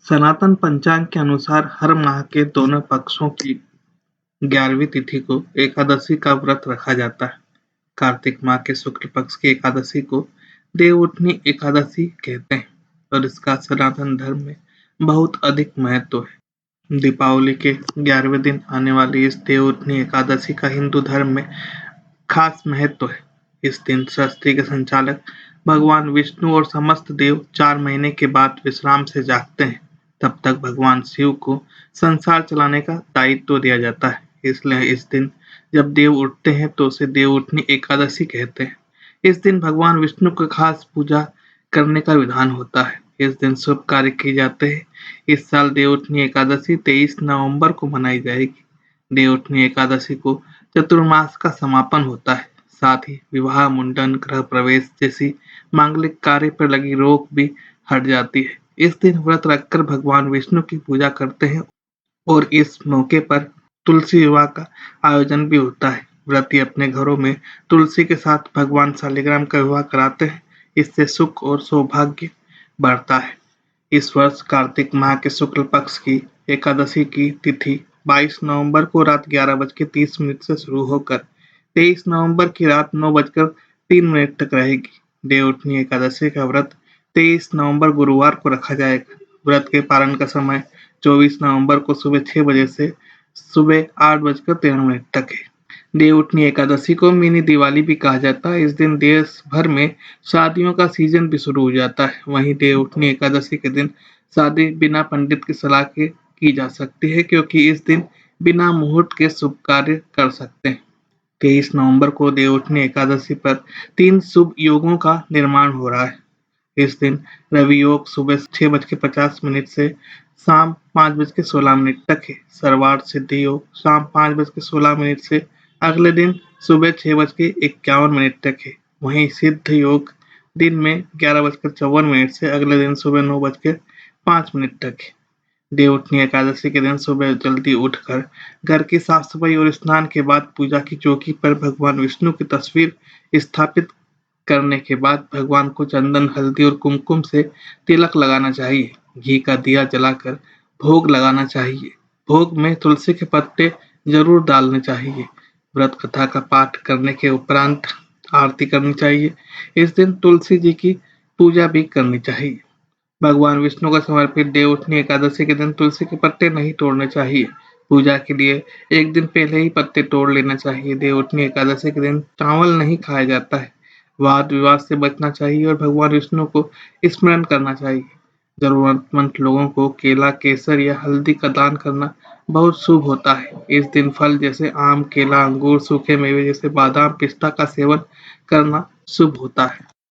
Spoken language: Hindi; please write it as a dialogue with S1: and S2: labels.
S1: सनातन पंचांग के अनुसार हर माह के दोनों पक्षों की 11वीं तिथि को एकादशी का व्रत रखा जाता है। कार्तिक माह के शुक्ल पक्ष की एकादशी को देवउठनी एकादशी कहते हैं और इसका सनातन धर्म में बहुत अधिक महत्व है। दीपावली के 11वें दिन आने वाली इस देवउठनी एकादशी का हिंदू धर्म में खास महत्व है। इस दिन सृष्टि के संचालक भगवान विष्णु और समस्त देव 4 महीने के बाद विश्राम से जागते हैं। तब तक भगवान शिव को संसार चलाने का दायित्व दिया जाता है। इसलिए इस दिन जब देव उठते हैं तो उसे देवउठनी एकादशी कहते हैं। इस दिन भगवान विष्णु की खास पूजा करने का विधान होता है। इस दिन शुभ कार्य किए जाते हैं। इस साल देवउठनी एकादशी 23 नवंबर को मनाई जाएगी। देवउठनी एकादशी को चतुर्मास का समापन होता है। साथ ही विवाह, मुंडन, गृह प्रवेश जैसी मांगलिक कार्य पर लगी रोक भी हट जाती है। इस दिन व्रत रखकर भगवान विष्णु की पूजा करते हैं और इस मौके पर तुलसी विवाह का आयोजन भी होता है। व्रती अपने घरों में तुलसी के साथ भगवान शालिग्राम का विवाह कराते हैं। इससे सुख और सौभाग्य बढ़ता है। इस वर्ष कार्तिक माह के शुक्ल पक्ष की एकादशी की तिथि 22 नवंबर को रात 11:30 से शुरू होकर 23 नवंबर की रात 9:03 तक रहेगी। देवउठनी एकादशी का व्रत 23 नवंबर गुरुवार को रखा जाएगा। व्रत के पारण का समय 24 नवंबर को सुबह 6 बजे से सुबह 8:13 तक है। देवउठनी एकादशी को मिनी दिवाली भी कहा जाता है। इस दिन देश भर में शादियों का सीजन भी शुरू हो जाता है। वहीं देवउठनी एकादशी के दिन शादी बिना पंडित की सलाह के की जा सकती है, क्योंकि इस दिन बिना मुहूर्त के शुभ कार्य कर सकते हैं। 23 नवंबर को देवउठनी एकादशी पर 3 शुभ योगों का निर्माण हो रहा है। इस दिन रवि योग सुबह 6:50 से शाम 5:16 तक है। सर्वार्थ सिद्धि योग शाम 5:16 से अगले दिन सुबह 6:51 तक है। वहीं सिद्ध योग दिन में 11:54 से अगले दिन सुबह 9:05 तक है। देवउठनी एकादशी के दिन सुबह जल्दी उठकर घर की साफ सफाई और स्नान के बाद पूजा की चौकी पर भगवान विष्णु की तस्वीर स्थापित करने के बाद भगवान को चंदन, हल्दी और कुमकुम से तिलक लगाना चाहिए। घी का दिया जलाकर भोग लगाना चाहिए। भोग में तुलसी के पत्ते जरूर डालने चाहिए। व्रत कथा का पाठ करने के उपरांत आरती करनी चाहिए। इस दिन तुलसी जी की पूजा भी करनी चाहिए। भगवान विष्णु को समर्पित देवउठनी एकादशी के दिन तुलसी के पत्ते नहीं तोड़ने चाहिए। पूजा के लिए एक दिन पहले ही पत्ते तोड़ लेना चाहिए। देवउठनी एकादशी के दिन चावल नहीं खाया जाता है। वाद विवाद से बचना चाहिए और भगवान विष्णु को स्मरण करना चाहिए। जरूरतमंद लोगों को केला, केसर या हल्दी का दान करना बहुत शुभ होता है। इस दिन फल जैसे आम, केला, अंगूर, सूखे मेवे जैसे बादाम, पिस्ता का सेवन करना शुभ होता है।